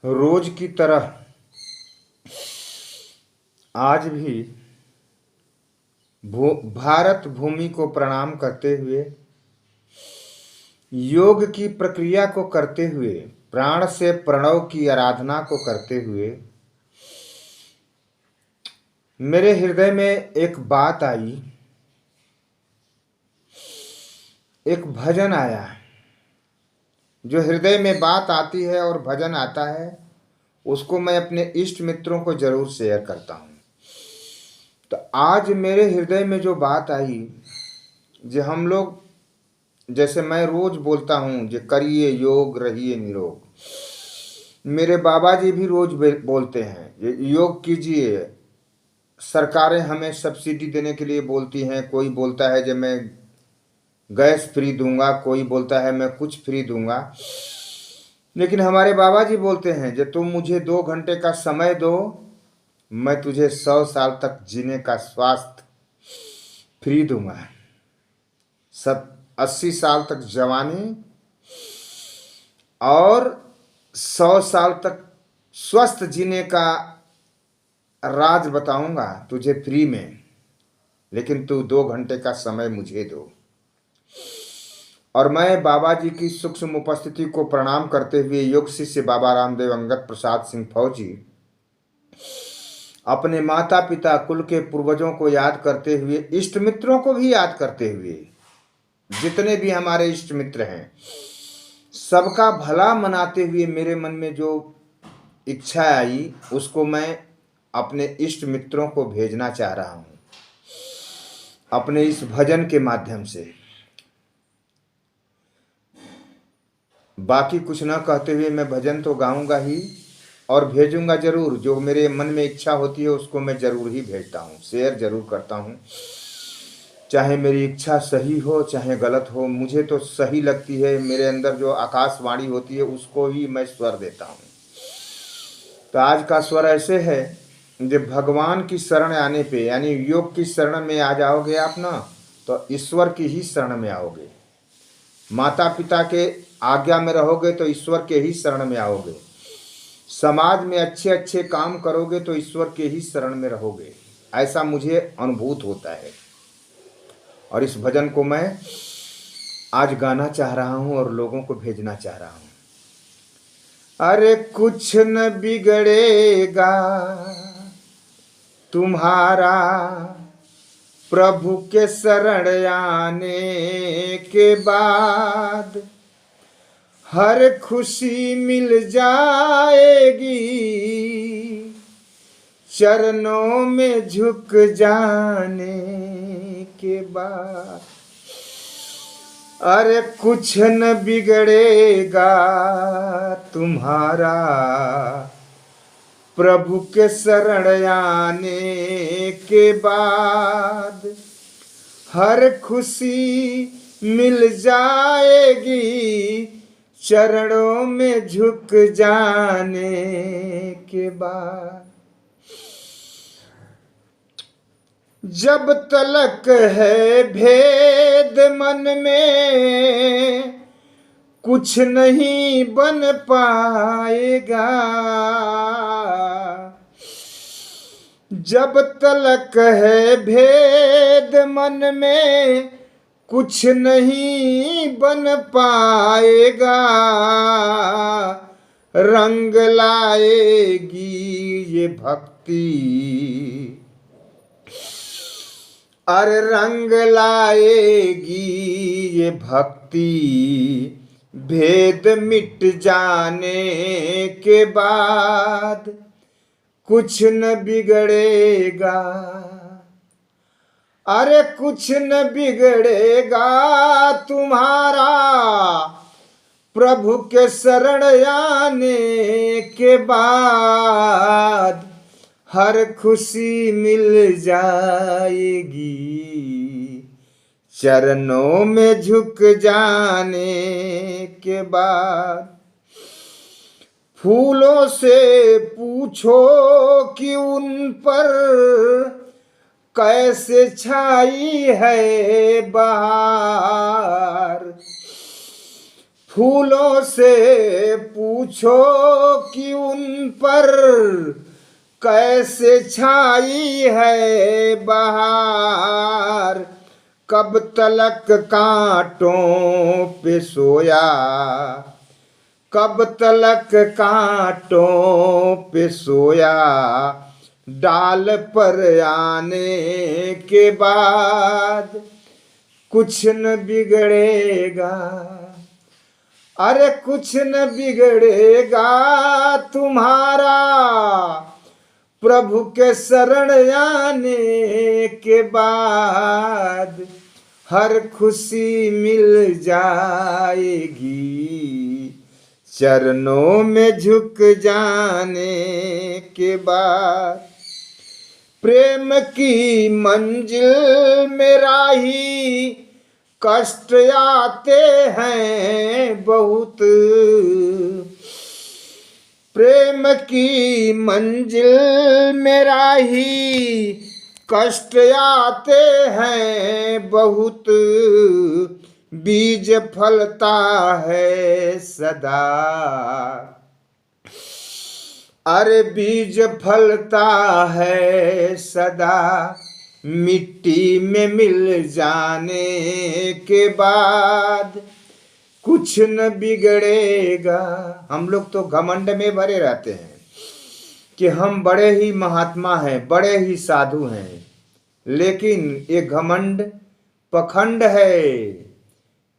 रोज की तरह आज भी भारत भूमि को प्रणाम करते हुए, योग की प्रक्रिया को करते हुए, प्राण से प्रणव की आराधना को करते हुए मेरे हृदय में एक बात आई, एक भजन आया। जो हृदय में बात आती है और भजन आता है, उसको मैं अपने इष्ट मित्रों को जरूर शेयर करता हूँ। तो आज मेरे हृदय में जो बात आई, जो हम लोग, जैसे मैं रोज बोलता हूँ, जो करिए योग रहिए निरोग। मेरे बाबा जी भी रोज बोलते हैं, ये योग कीजिए। सरकारें हमें सब्सिडी देने के लिए बोलती हैं। कोई बोलता है जब मैं गैस फ्री दूंगा, कोई बोलता है मैं कुछ फ्री दूंगा। लेकिन हमारे बाबा जी बोलते हैं, जब तुम मुझे 2 घंटे का समय दो, मैं तुझे 100 साल तक जीने का स्वास्थ्य फ्री दूंगा। 80 साल तक जवानी और 100 साल तक स्वस्थ जीने का राज बताऊंगा तुझे फ्री में। लेकिन तू 2 घंटे का समय मुझे दो। और मैं बाबा जी की सूक्ष्म उपस्थिति को प्रणाम करते हुए योग शिष्य बाबा रामदेव अंगद प्रसाद सिंह फौजी अपने माता पिता कुल के पूर्वजों को याद करते हुए, इष्ट मित्रों को भी याद करते हुए, जितने भी हमारे इष्ट मित्र हैं सबका भला मनाते हुए मेरे मन में जो इच्छा आई, उसको मैं अपने इष्ट मित्रों को भेजना चाह रहा हूँ अपने इस भजन के माध्यम से। बाकी कुछ न कहते हुए मैं भजन तो गाऊंगा ही और भेजूंगा जरूर। जो मेरे मन में इच्छा होती है उसको मैं जरूर ही भेजता हूँ, शेयर जरूर करता हूँ। चाहे मेरी इच्छा सही हो चाहे गलत हो, मुझे तो सही लगती है। मेरे अंदर जो आकाशवाणी होती है उसको ही मैं स्वर देता हूँ। तो आज का स्वर ऐसे है, जब भगवान की शरण आने पे, यानी योग की शरण में आ जाओगे आप ना, तो ईश्वर की ही शरण में आओगे। माता पिता के आज्ञा में रहोगे तो ईश्वर के ही शरण में आओगे। समाज में अच्छे अच्छे काम करोगे तो ईश्वर के ही शरण में रहोगे। ऐसा मुझे अनुभूत होता है और इस भजन को मैं आज गाना चाह रहा हूं और लोगों को भेजना चाह रहा हूं। अरे कुछ न बिगड़ेगा तुम्हारा प्रभु के शरण आने के बाद, हर खुशी मिल जाएगी चरणों में झुक जाने के बाद। अरे कुछ न बिगड़ेगा तुम्हारा प्रभु के शरण आने के बाद, हर खुशी मिल जाएगी चरणों में झुक जाने के बाद। जब तलक है भेद मन में कुछ नहीं बन पाएगा। जब तलक है भेद मन में कुछ नहीं बन पाएगा। रंग लाएगी ये भक्ति, अरे रंग लाएगी ये भक्ति, भेद मिट जाने के बाद कुछ न बिगड़ेगा। अरे कुछ न बिगड़ेगा तुम्हारा प्रभु के शरण आने के बाद, हर खुशी मिल जाएगी चरणों में झुक जाने के बाद। फूलों से पूछो कि उन पर कैसे छाई है बहार। फूलों से पूछो कि उन पर कैसे छाई है बहार, कब तलक कांटों पे सोया, कब तलक कांटों पे सोया, डाल पर आने के बाद कुछ न बिगड़ेगा, अरे कुछ न बिगड़ेगा तुम्हारा, प्रभु के शरण आने के बाद हर खुशी मिल जाएगी, चरणों में झुक जाने के बाद। प्रेम की मंजिल में राही कष्ट आते हैं बहुत, प्रेम की मंजिल में राही कष्ट आते हैं बहुत, बीज फलता है सदा, अरे बीज फलता है सदा, मिट्टी में मिल जाने के बाद कुछ न बिगड़ेगा। हम लोग तो घमंड में भरे रहते हैं कि हम बड़े ही महात्मा हैं, बड़े ही साधु हैं, लेकिन ये घमंड पखंड है।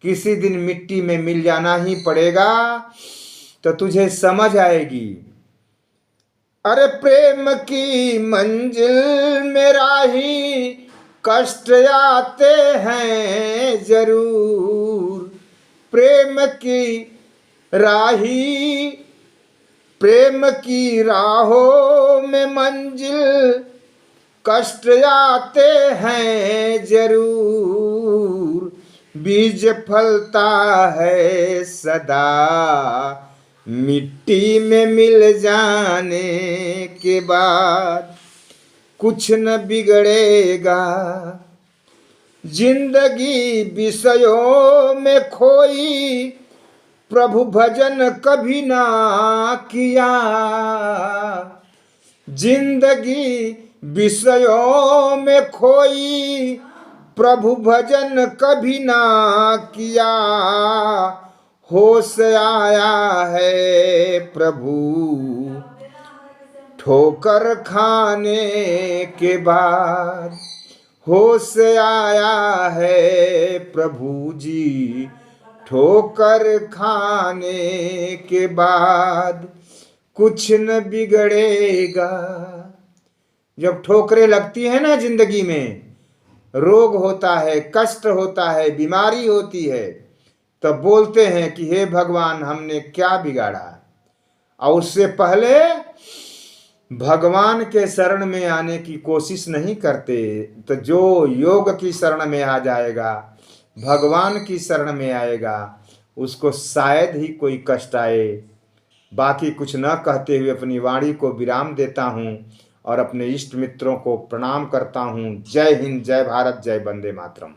किसी दिन मिट्टी में मिल जाना ही पड़ेगा तो तुझे समझ आएगी। अरे प्रेम की मंजिल में राही कष्ट आते हैं जरूर, प्रेम की राही, प्रेम की राहों में मंजिल कष्ट आते हैं जरूर, बीज फलता है सदा, मिट्टी में मिल जाने के बाद कुछ न बिगड़ेगा। जिंदगी विषयों में खोई, प्रभु भजन कभी ना किया, जिंदगी विषयों में खोई, प्रभु भजन कभी ना किया, होश आया है प्रभु ठोकर खाने के बाद, होश आया है प्रभु जी ठोकर खाने के बाद कुछ न बिगड़ेगा। जब ठोकरें लगती है ना जिंदगी में, रोग होता है, कष्ट होता है, बीमारी होती है, तब बोलते हैं कि हे भगवान हमने क्या बिगाड़ा। और उससे पहले भगवान के शरण में आने की कोशिश नहीं करते। तो जो योग की शरण में आ जाएगा, भगवान की शरण में आएगा, उसको शायद ही कोई कष्ट आए। बाकी कुछ न कहते हुए अपनी वाणी को विराम देता हूँ और अपने इष्ट मित्रों को प्रणाम करता हूँ। जय हिंद, जय भारत, जय वंदे मातरम।